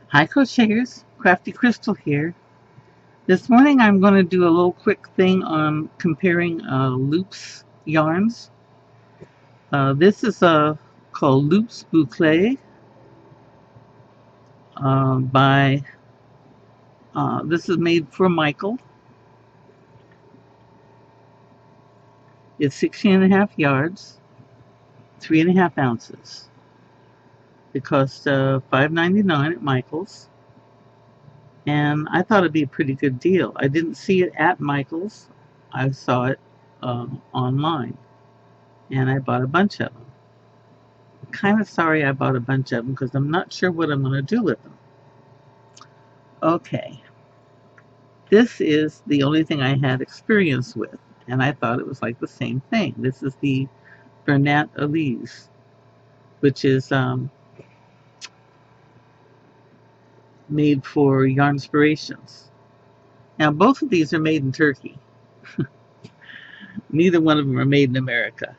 Hi crocheters, Crafty Crystal here. This morning I'm going to do a little quick thing on comparing loops yarns. This is called Loops Boucle by, this is made for Michael. It's 16.5 yards, 3.5 ounces. It costs $5.99 at Michael's, and I thought it'd be a pretty good deal. I didn't see it at Michael's. I saw it online, and I bought a bunch of them. Kind of sorry I bought a bunch of them because I'm not sure what I'm going to do with them. Okay, this is the only thing I had experience with, and I thought it was like the same thing. This is the Bernat Alize, which is made for yarn inspirations. Now, both of these are made in Turkey. Neither one of them are made in America.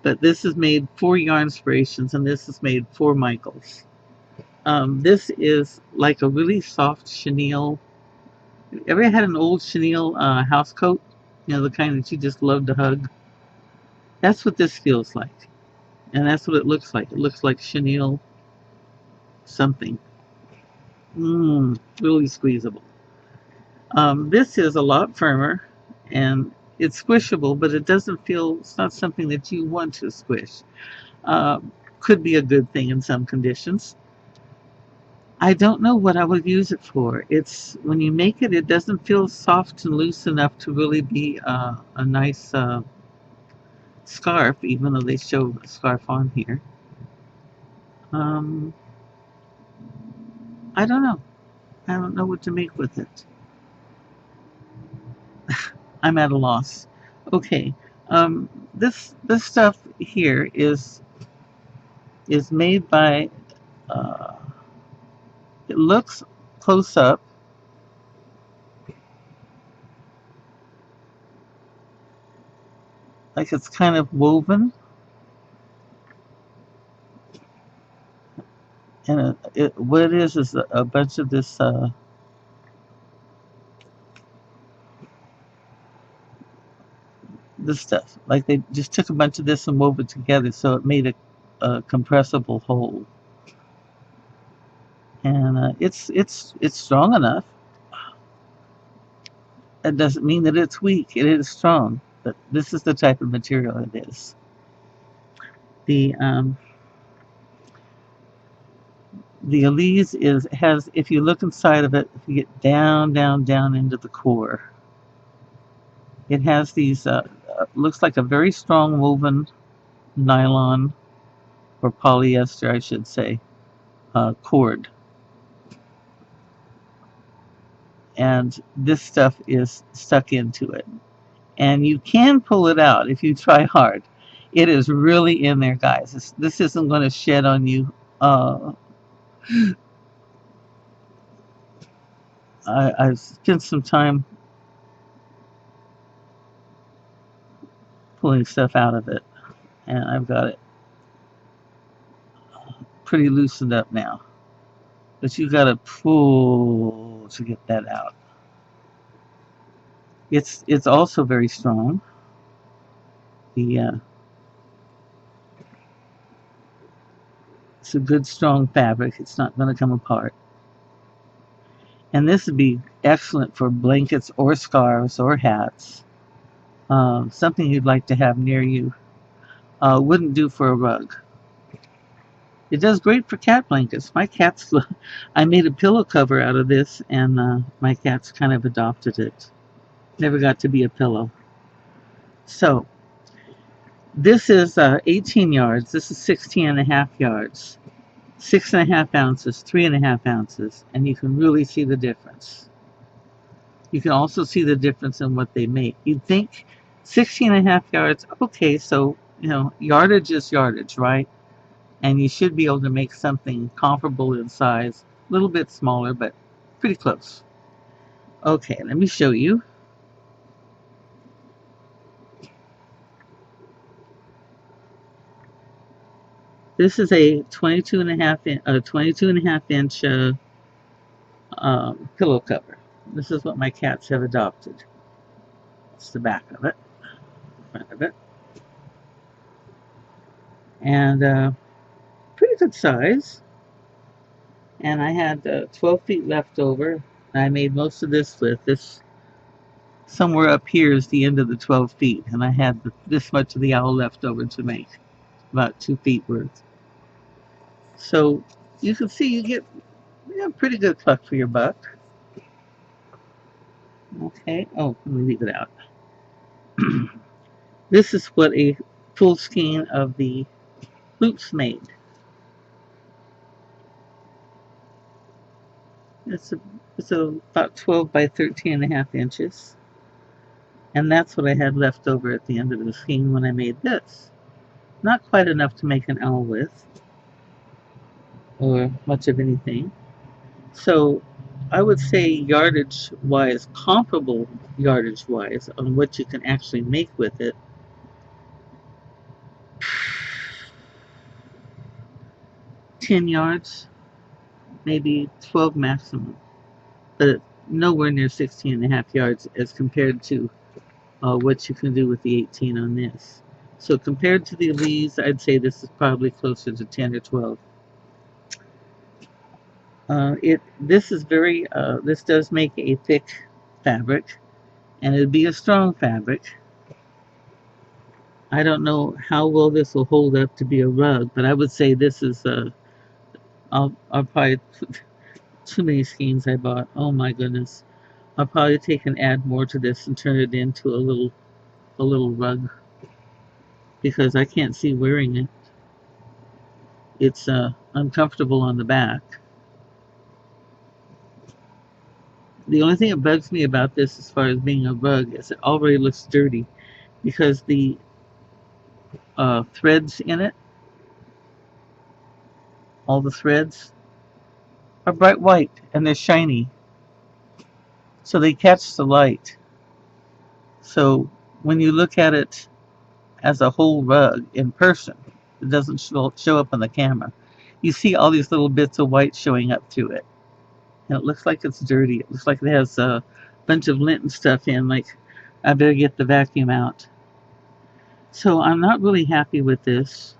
But this is made for yarn inspirations, and this is made for Michael's. This is like a really soft chenille. Ever had an old chenille house coat? You know, the kind that you just love to hug? That's what this feels like. And that's what it looks like. It looks like chenille something. Really squeezable. This is a lot firmer and it's squishable, but it doesn't feel, it's not something that you want to squish. Could be a good thing in some conditions. I don't know what I would use it for. It's when you make it, it doesn't feel soft and loose enough to really be a nice scarf, even though they show a scarf on here. Um, I don't know. I don't know what to make with it. I'm at a loss. Okay, this stuff here is made by. Uh, it looks close up like it's kind of woven, and what it is a bunch of this. This stuff. Like they just took a bunch of this and wove it together, so it made a compressible whole. And it's strong enough. That doesn't mean that it's weak. It is strong, but this is the type of material it is. The um, the Alize is has if you look inside of it, if you get down into the core, it has these looks like a very strong woven nylon or polyester, I should say, cord, and this stuff is stuck into it. And you can pull it out if you try hard. It is really in there, guys. This isn't going to shed on you. Uh, I've spent some time pulling stuff out of it, and I've got it pretty loosened up now. But you got to pull to get that out. It's also very strong. The It's a good strong fabric. It's not going to come apart. And this would be excellent for blankets or scarves or hats. Something you'd like to have near you. Wouldn't do for a rug. It does great for cat blankets. My cats, I made a pillow cover out of this, and my cats kind of adopted it. Never got to be a pillow. So, this is 18 yards. This is 16.5 yards. 6.5 ounces, 3.5 ounces, and you can really see the difference. You can also see the difference in what they make. You'd think 16.5 yards, okay, so, you know, yardage is yardage, right? And you should be able to make something comparable in size, a little bit smaller, but pretty close. Okay, let me show you. This is a 22 and a half inch pillow cover. This is what my cats have adopted. It's the back of it, front of it, and pretty good size. And I had 12 feet left over. I made most of this with this. Somewhere up here is the end of the 12 feet, and I had this much of the owl left over to make, about 2 feet worth. So you can see you get pretty good pluck for your buck. Okay, oh, let me leave it out. This is what a full skein of the loops made. It's about 12 by 13 and a half inches. And that's what I had left over at the end of the skein when I made this. Not quite enough to make an owl with, or much of anything. So I would say yardage wise, comparable yardage wise on what you can actually make with it. 10 yards, maybe 12 maximum, but nowhere near 16 and a half yards as compared to what you can do with the 18 on this. So compared to the Alize, I'd say this is probably closer to 10 or 12. This does make a thick fabric, and it'd be a strong fabric. I don't know how well this will hold up to be a rug, but I would say this is I'll probably too many skeins I bought. Oh my goodness. I'll probably take and add more to this and turn it into a little rug, because I can't see wearing it. It's uncomfortable on the back. The only thing that bugs me about this as far as being a rug is it already looks dirty, because the threads in it, all the threads, are bright white and they're shiny. So they catch the light. So when you look at it as a whole rug in person, it doesn't show up on the camera. You see all these little bits of white showing up through it. And it looks like it's dirty. It looks like it has a bunch of lint and stuff in, like I better get the vacuum out. So I'm not really happy with this.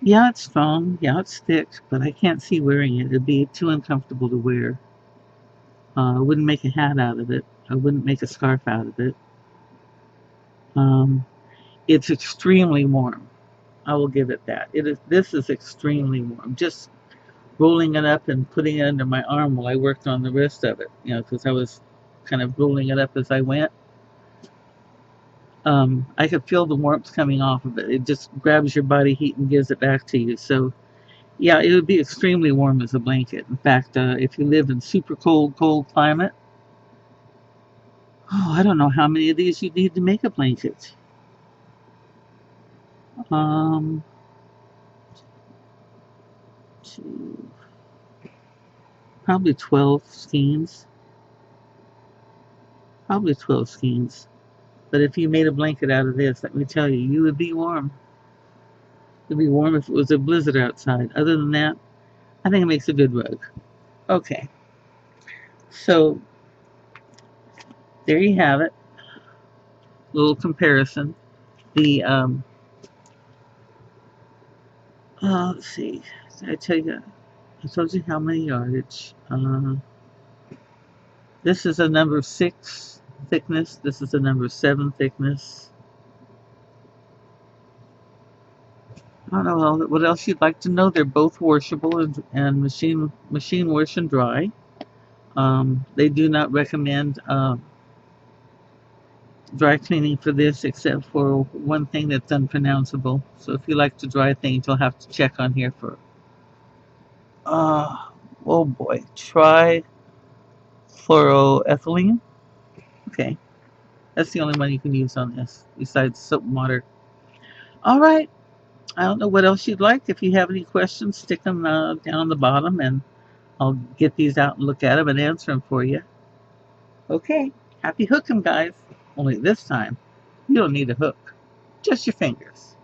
Yeah, it's strong. Yeah, it's thick, but I can't see wearing it. It'd be too uncomfortable to wear. I wouldn't make a hat out of it. I wouldn't make a scarf out of it. It's extremely warm. I will give it that. This is extremely warm. Just rolling it up and putting it under my arm while I worked on the rest of it, because I was kind of rolling it up as I went. I could feel the warmth coming off of it. It just grabs your body heat and gives it back to you. So, yeah, it would be extremely warm as a blanket. In fact, if you live in super cold climate, I don't know how many of these you need to make a blanket. Probably 12 skeins. Probably 12 skeins. But if you made a blanket out of this, let me tell you, you would be warm. It'd be warm if it was a blizzard outside. Other than that, I think it makes a good rug. Okay. So, there you have it. Little comparison. The, let's see. Did I tell you? I told you how many yardage. This is a number 6 thickness. This is a number 7 thickness. I don't know what else you'd like to know. They're both washable and machine wash and dry. They do not recommend dry cleaning for this, except for one thing that's unpronounceable. So if you like to dry things, you'll have to check on here for oh boy, trifluoroethylene. Okay, that's the only one you can use on this besides soap and water. All right. I don't know what else you'd like. If you have any questions, stick them down the bottom, and I'll get these out and look at them and answer them for you. Okay, happy hooking, guys. Only this time, you don't need a hook, just your fingers.